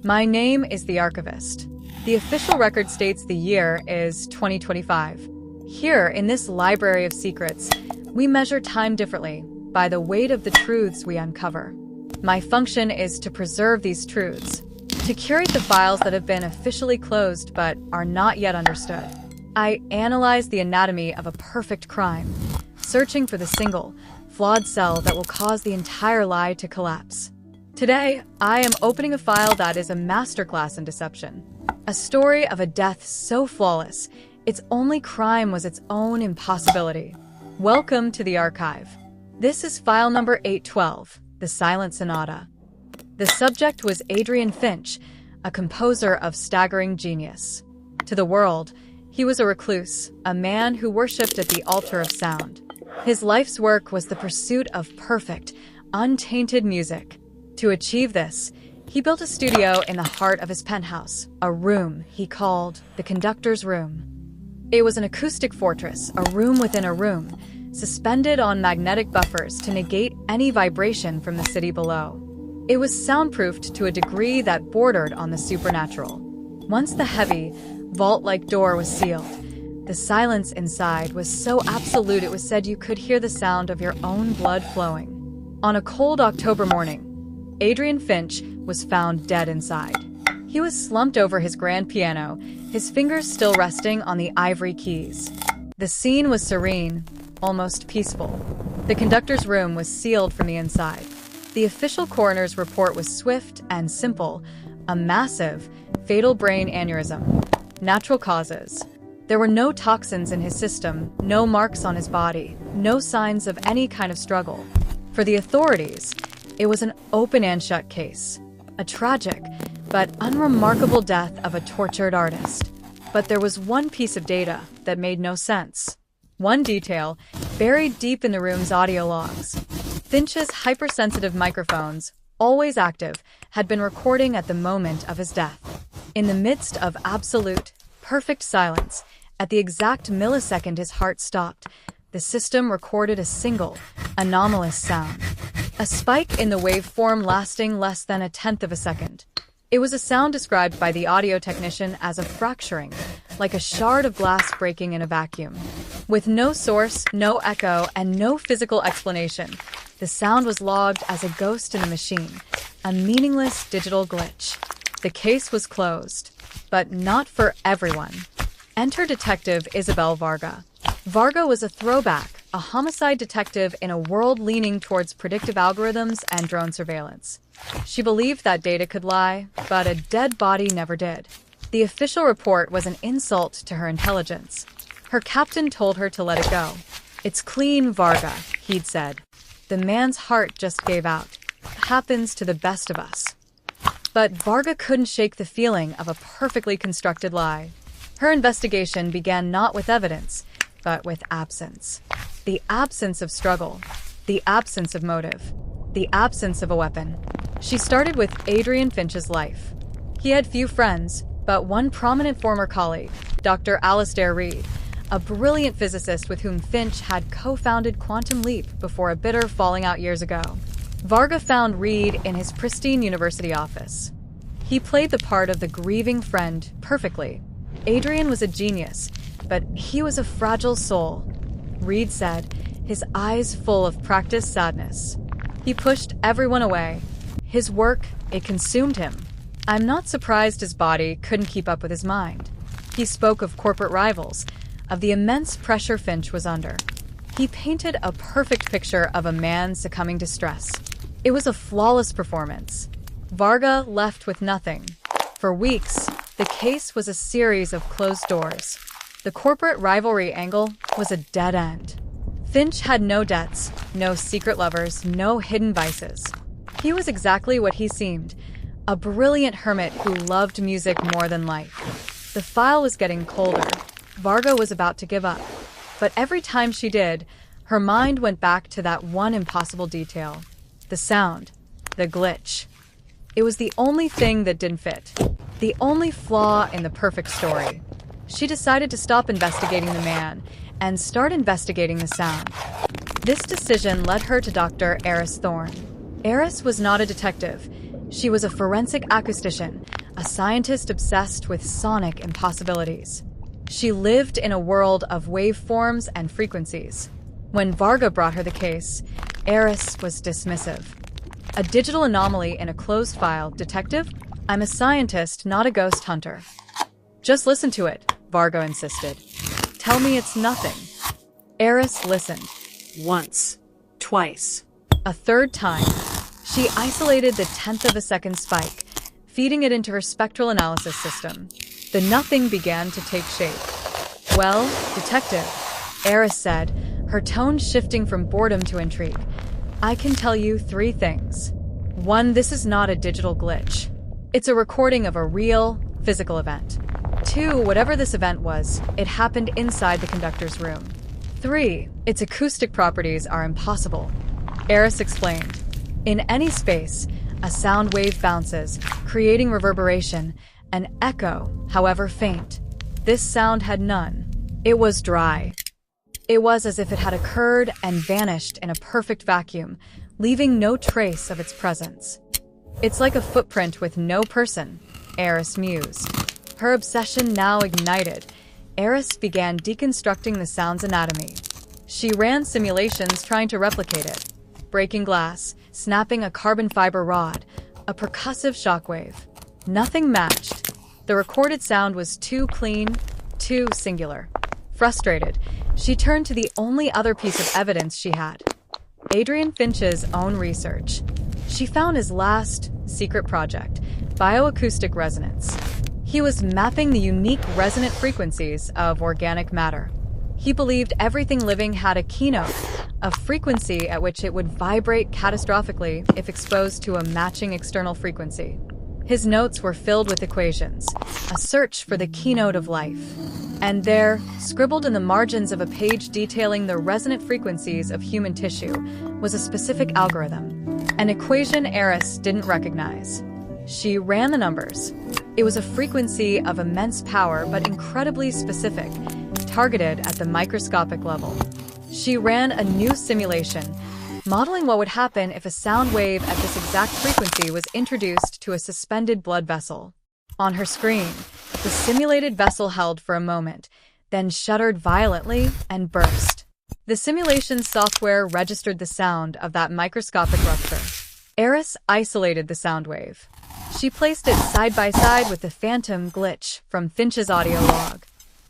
My name is the Archivist. The official record states the year is 2025. Here, in this library of secrets, we measure time differently by the weight of the truths we uncover. My function is to preserve these truths, to curate the files that have been officially closed but are not yet understood. I analyze the anatomy of a perfect crime, searching for the single, flawed cell that will cause the entire lie to collapse. Today, I am opening a file that is a masterclass in deception. A story of a death so flawless, its only crime was its own impossibility. Welcome to the archive. This is file number 812, The Silent Sonata. The subject was Adrian Finch, a composer of staggering genius. To the world, he was a recluse, a man who worshipped at the altar of sound. His life's work was the pursuit of perfect, untainted music. To achieve this, he built a studio in the heart of his penthouse, a room he called the conductor's room. It was an acoustic fortress, a room within a room, suspended on magnetic buffers to negate any vibration from the city below. It was soundproofed to a degree that bordered on the supernatural. Once the heavy, vault-like door was sealed, the silence inside was so absolute it was said you could hear the sound of your own blood flowing. On a cold October morning, Adrian Finch was found dead inside. He was slumped over his grand piano, his fingers still resting on the ivory keys. The scene was serene, almost peaceful. The conductor's room was sealed from the inside. The official coroner's report was swift and simple: a massive, fatal brain aneurysm. Natural causes. There were no toxins in his system, no marks on his body, no signs of any kind of struggle. For the authorities, it was an open and shut case. A tragic, but unremarkable death of a tortured artist. But there was one piece of data that made no sense. One detail, buried deep in the room's audio logs. Finch's hypersensitive microphones, always active, had been recording at the moment of his death. In the midst of absolute, perfect silence, at the exact millisecond his heart stopped, the system recorded a single, anomalous sound. A spike in the waveform lasting less than 1/10 of a second. It was a sound described by the audio technician as a fracturing, like a shard of glass breaking in a vacuum. With no source, no echo, and no physical explanation, the sound was logged as a ghost in the machine, a meaningless digital glitch. The case was closed, but not for everyone. Enter Detective Isabel Varga. Varga was a throwback, a homicide detective in a world leaning towards predictive algorithms and drone surveillance. She believed that data could lie, but a dead body never did. The official report was an insult to her intelligence. Her captain told her to let it go. "It's clean, Varga," he'd said. The man's heart just gave out. Happens to the best of us. But Varga couldn't shake the feeling of a perfectly constructed lie. Her investigation began not with evidence, but with absence. The absence of struggle, the absence of motive, the absence of a weapon. She started with Adrian Finch's life. He had few friends, but one prominent former colleague, Dr. Alistair Reed, a brilliant physicist with whom Finch had co-founded Quantum Leap before a bitter falling out years ago. Varga found Reed in his pristine university office. He played the part of the grieving friend perfectly. Adrian was a genius, but he was a fragile soul, Reed said, his eyes full of practiced sadness. He pushed everyone away. His work, it consumed him. I'm not surprised his body couldn't keep up with his mind. He spoke of corporate rivals, of the immense pressure Finch was under. He painted a perfect picture of a man succumbing to stress. It was a flawless performance. Varga left with nothing. For weeks, the case was a series of closed doors. The corporate rivalry angle was a dead end. Finch had no debts, no secret lovers, no hidden vices. He was exactly what he seemed, a brilliant hermit who loved music more than life. The file was getting colder. Varga was about to give up. But every time she did, her mind went back to that one impossible detail. The sound. The glitch. It was the only thing that didn't fit. The only flaw in the perfect story. She decided to stop investigating the man and start investigating the sound. This decision led her to Dr. Eris Thorne. Eris was not a detective. She was a forensic acoustician, a scientist obsessed with sonic impossibilities. She lived in a world of waveforms and frequencies. When Varga brought her the case, Eris was dismissive. A digital anomaly in a closed file, detective? I'm a scientist, not a ghost hunter. Just listen to it, Varga insisted. Tell me it's nothing. Eris listened. Once. Twice. A third time. She isolated the 10th of a second spike, feeding it into her spectral analysis system. The nothing began to take shape. Well, detective, Eris said, her tone shifting from boredom to intrigue. I can tell you 3 things. 1, this is not a digital glitch. It's a recording of a real, physical event. 2, whatever this event was, it happened inside the conductor's room. 3, its acoustic properties are impossible. Eris explained. In any space, a sound wave bounces, creating reverberation, an echo, however faint. This sound had none. It was dry. It was as if it had occurred and vanished in a perfect vacuum, leaving no trace of its presence. It's like a footprint with no person, Eris mused. Her obsession now ignited. Eris began deconstructing the sound's anatomy. She ran simulations trying to replicate it. Breaking glass, snapping a carbon fiber rod, a percussive shockwave. Nothing matched. The recorded sound was too clean, too singular. Frustrated, she turned to the only other piece of evidence she had. Adrian Finch's own research. She found his last secret project, bioacoustic resonance. He was mapping the unique resonant frequencies of organic matter. He believed everything living had a keynote, a frequency at which it would vibrate catastrophically if exposed to a matching external frequency. His notes were filled with equations, a search for the keynote of life. And there, scribbled in the margins of a page detailing the resonant frequencies of human tissue, was a specific algorithm, an equation Eris didn't recognize. She ran the numbers. It was a frequency of immense power but incredibly specific, targeted at the microscopic level. She ran a new simulation, modeling what would happen if a sound wave at this exact frequency was introduced to a suspended blood vessel. On her screen, the simulated vessel held for a moment, then shuddered violently and burst. The simulation software registered the sound of that microscopic rupture. Eris isolated the sound wave. She placed it side by side with the phantom glitch from Finch's audio log.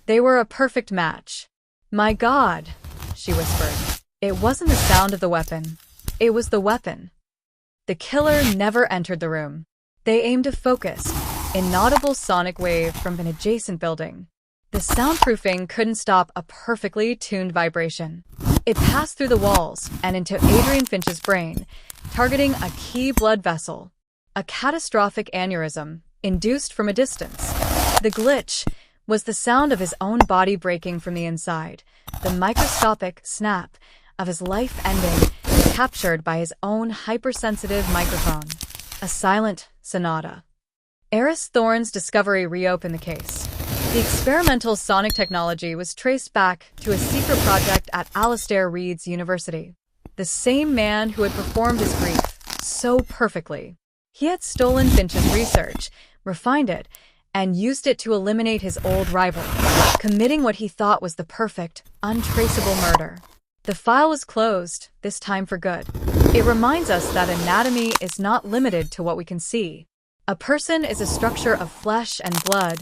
They were a perfect match. My God, she whispered. It wasn't the sound of the weapon. It was the weapon. The killer never entered the room. They aimed a focused, inaudible sonic wave from an adjacent building. The soundproofing couldn't stop a perfectly tuned vibration. It passed through the walls and into Adrian Finch's brain, targeting a key blood vessel. A catastrophic aneurysm, induced from a distance. The glitch was the sound of his own body breaking from the inside, the microscopic snap of his life ending, captured by his own hypersensitive microphone. A silent sonata. Eris Thorne's discovery reopened the case. The experimental sonic technology was traced back to a secret project at Alastair Reed's University. The same man who had performed his grief so perfectly. He had stolen Finch's research, refined it, and used it to eliminate his old rival, committing what he thought was the perfect, untraceable murder. The file was closed, this time for good. It reminds us that anatomy is not limited to what we can see. A person is a structure of flesh and blood,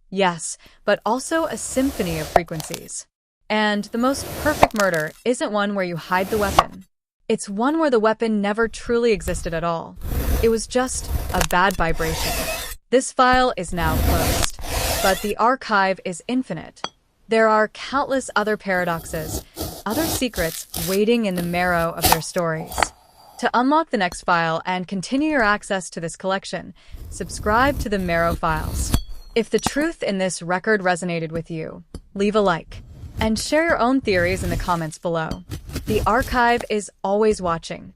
yes, but also a symphony of frequencies. And the most perfect murder isn't one where you hide the weapon. It's one where the weapon never truly existed at all. It was just a bad vibration. This file is now closed, but the archive is infinite. There are countless other paradoxes, other secrets waiting in the marrow of their stories. To unlock the next file and continue your access to this collection, subscribe to the Marrow Files. If the truth in this record resonated with you, leave a like and share your own theories in the comments below. The archive is always watching.